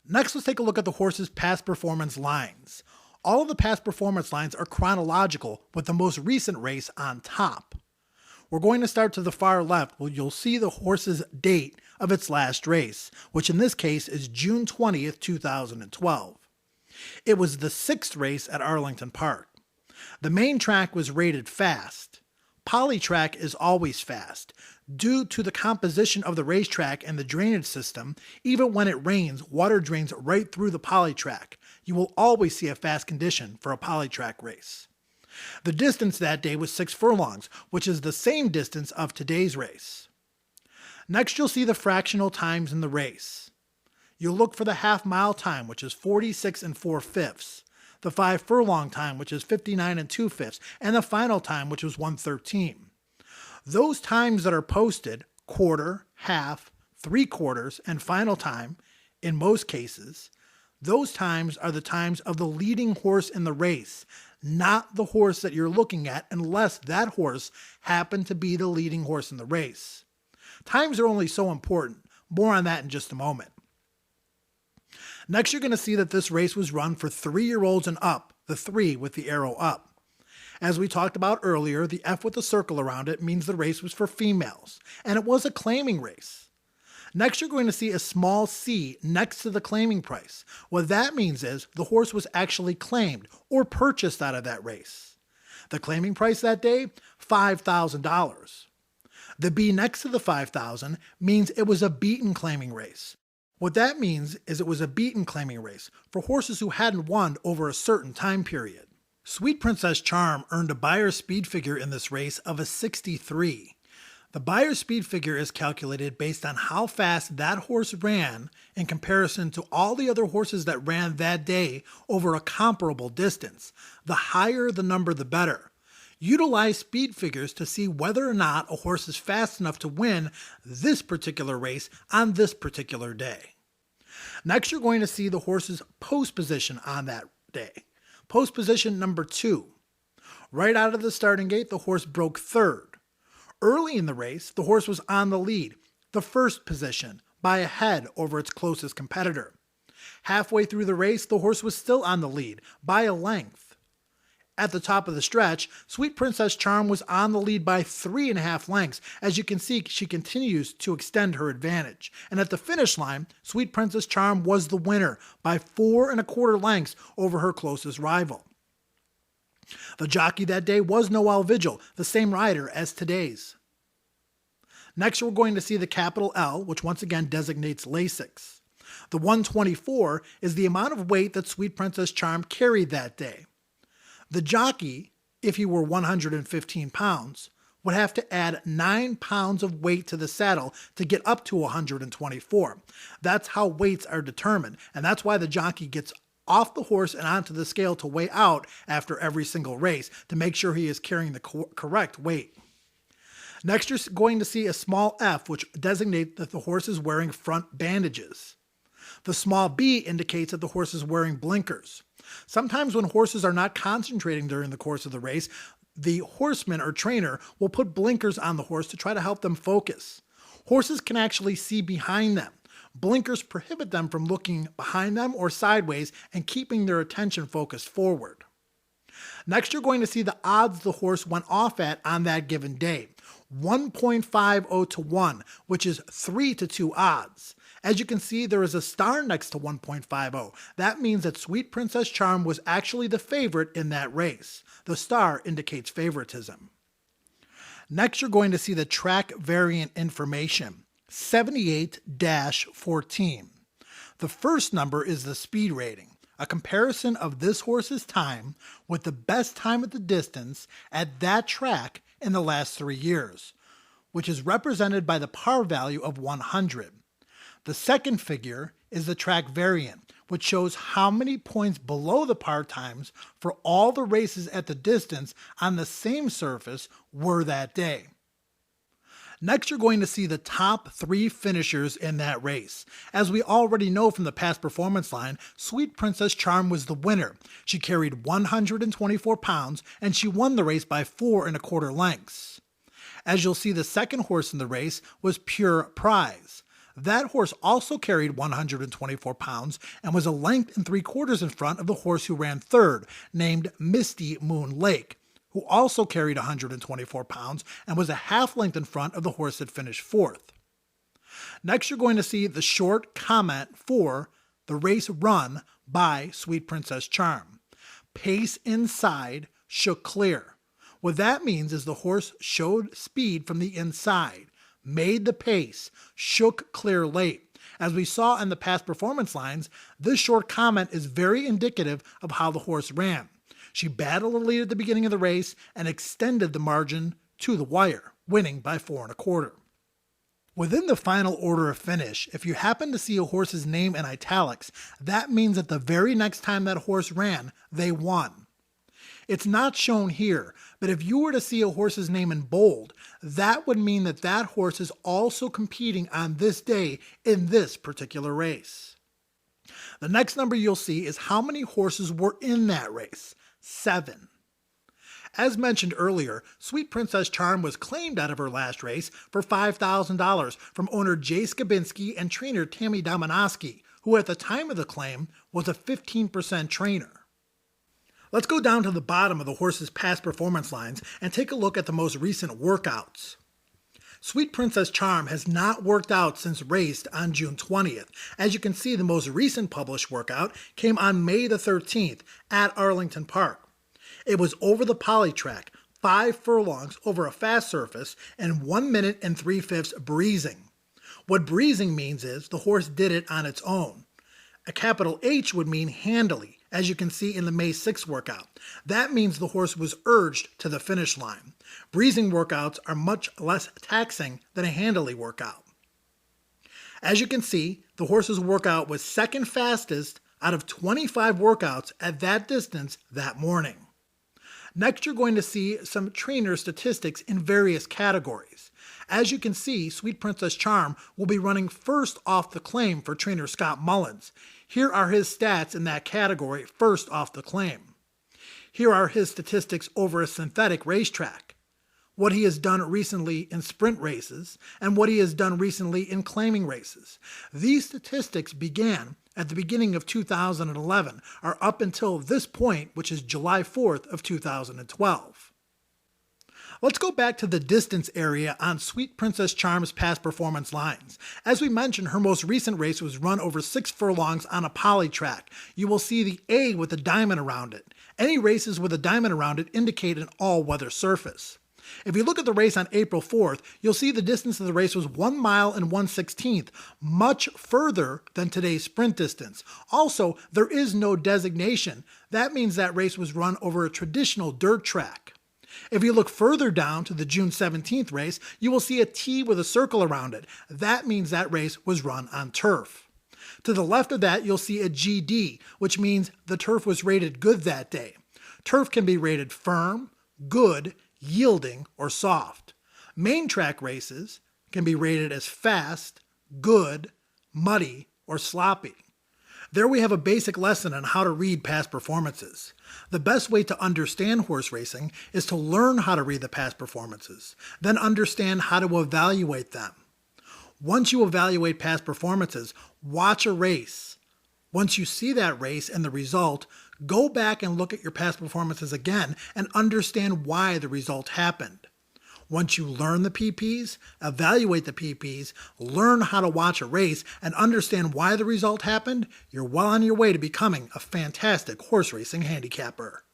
Next, let's take a look at the horse's past performance lines. All of the past performance lines are chronological, with the most recent race on top. We're going to start to the far left where you'll see the horse's date of its last race, which in this case is June 20th, 2012. It was the 6th race at Arlington Park. The main track was rated fast. Polytrack is always fast. Due to the composition of the racetrack and the drainage system, even when it rains, water drains right through the polytrack. You will always see a fast condition for a polytrack race. The distance that day was 6 furlongs, which is the same distance of today's race. Next, you'll see the fractional times in the race. You'll look for the half-mile time, which is 46 4/5, the 5 furlong time, which is 59 2/5, and the final time, which was 1:13. Those times that are posted, quarter, half, 3/4, and final time, in most cases, those times are the times of the leading horse in the race, not the horse that you're looking at unless that horse happened to be the leading horse in the race. Times are only so important. More on that in just a moment. Next, you're going to see that this race was run for 3-year-olds and up, the 3 with the arrow up. As we talked about earlier, the F with the circle around it means the race was for females, and it was a claiming race. Next, you're going to see a small C next to the claiming price. What that means is the horse was actually claimed or purchased out of that race. The claiming price that day, $5,000. The B next to the $5,000 means it was a beaten claiming race. What that means is it was a beaten claiming race for horses who hadn't won over a certain time period. Sweet Princess Charm earned a Buyer's speed figure in this race of a 63. The Buyer's speed figure is calculated based on how fast that horse ran in comparison to all the other horses that ran that day over a comparable distance. The higher the number, the better. Utilize speed figures to see whether or not a horse is fast enough to win this particular race on this particular day. Next, you're going to see the horse's post position on that day. Post position number 2. Right out of the starting gate, the horse broke 3rd. Early in the race, the horse was on the lead, the 1st position, by a head over its closest competitor. Halfway through the race, the horse was still on the lead, by a length. At the top of the stretch, Sweet Princess Charm was on the lead by 3.5 lengths. As you can see, she continues to extend her advantage. And at the finish line, Sweet Princess Charm was the winner by 4.25 lengths over her closest rival. The jockey that day was Noel Vigil, the same rider as today's. Next, we're going to see the capital L, which once again designates Lasix. The 124 is the amount of weight that Sweet Princess Charm carried that day. The jockey, if he were 115 pounds, would have to add 9 pounds of weight to the saddle to get up to 124. That's how weights are determined, and that's why the jockey gets off the horse and onto the scale to weigh out after every single race to make sure he is carrying the correct weight. Next, you're going to see a small F, which designates that the horse is wearing front bandages. The small B indicates that the horse is wearing blinkers. Sometimes when horses are not concentrating during the course of the race, the horseman or trainer will put blinkers on the horse to try to help them focus. Horses can actually see behind them. Blinkers prohibit them from looking behind them or sideways and keeping their attention focused forward. Next, you're going to see the odds the horse went off at on that given day. 1.50 to 1, which is 3 to 2 odds. As you can see, there is a star next to 1.50. That means that Sweet Princess Charm was actually the favorite in that race. The star indicates favoritism. Next, you're going to see the track variant information. 78-14. The first number is the speed rating, a comparison of this horse's time with the best time at the distance at that track in the last 3 years, which is represented by the par value of 100. The second figure is the track variant, which shows how many points below the par times for all the races at the distance on the same surface were that day. Next, you're going to see the top 3 finishers in that race. As we already know from the past performance line, Sweet Princess Charm was the winner. She carried 124 pounds and she won the race by 4.25 lengths. As you'll see, the second horse in the race was Pure Prize. That horse also carried 124 pounds and was a length and 3/4 in front of the horse who ran third, named Misty Moon Lake, who also carried 124 pounds and was a half length in front of the horse that finished fourth. Next, you're going to see the short comment for the race run by Sweet Princess Charm. Pace inside, shook clear. What that means is the horse showed speed from the inside, made the pace, shook clear late. As we saw in the past performance lines, this short comment is very indicative of how the horse ran. She battled the lead at the beginning of the race and extended the margin to the wire, winning by 4 1/4. Within the final order of finish, if you happen to see a horse's name in italics, that means that the very next time that horse ran, they won. It's not shown here, but if you were to see a horse's name in bold, that would mean that that horse is also competing on this day in this particular race. The next number you'll see is how many horses were in that race. 7. As mentioned earlier, Sweet Princess Charm was claimed out of her last race for $5,000 from owner Jay Skabinski and trainer Tammy Dominoski, who at the time of the claim was a 15% trainer. Let's go down to the bottom of the horse's past performance lines and take a look at the most recent workouts. Sweet Princess Charm has not worked out since raced on June 20th. As you can see, the most recent published workout came on May the 13th at Arlington Park. It was over the poly track, 5 furlongs over a fast surface, and 1 minute and 3/5 breezing. What breezing means is the horse did it on its own. A capital H would mean handily, as you can see in the May 6th workout. That means the horse was urged to the finish line. Breezing workouts are much less taxing than a handily workout. As you can see, the horse's workout was second fastest out of 25 workouts at that distance that morning. Next, you're going to see some trainer statistics in various categories. As you can see, Sweet Princess Charm will be running first off the claim for trainer Scott Mullins. Here are his stats in that category first off the claim. Here are his statistics over a synthetic racetrack, what he has done recently in sprint races, and what he has done recently in claiming races. These statistics began at the beginning of 2011, are up until this point, which is July 4th of 2012. Let's go back to the distance area on Sweet Princess Charm's past performance lines. As we mentioned, her most recent race was run over 6 furlongs on a poly track. You will see the A with a diamond around it. Any races with a diamond around it indicate an all-weather surface. If you look at the race on April 4th, you'll see the distance of the race was 1 mile and 1/16, much further than today's sprint distance. Also, there is no designation. That means that race was run over a traditional dirt track. If you look further down to the June 17th race, you will see a T with a circle around it. That means that race was run on turf. To the left of that, you'll see a GD, which means the turf was rated good that day. Turf can be rated firm, good, yielding, or soft. Main track races can be rated as fast, good, muddy, or sloppy. There we have a basic lesson on how to read past performances. The best way to understand horse racing is to learn how to read the past performances, then understand how to evaluate them. Once you evaluate past performances, watch a race. Once you see that race and the result, go back and look at your past performances again and understand why the result happened. Once you learn the PPs, evaluate the PPs, learn how to watch a race, and understand why the result happened, you're well on your way to becoming a fantastic horse racing handicapper.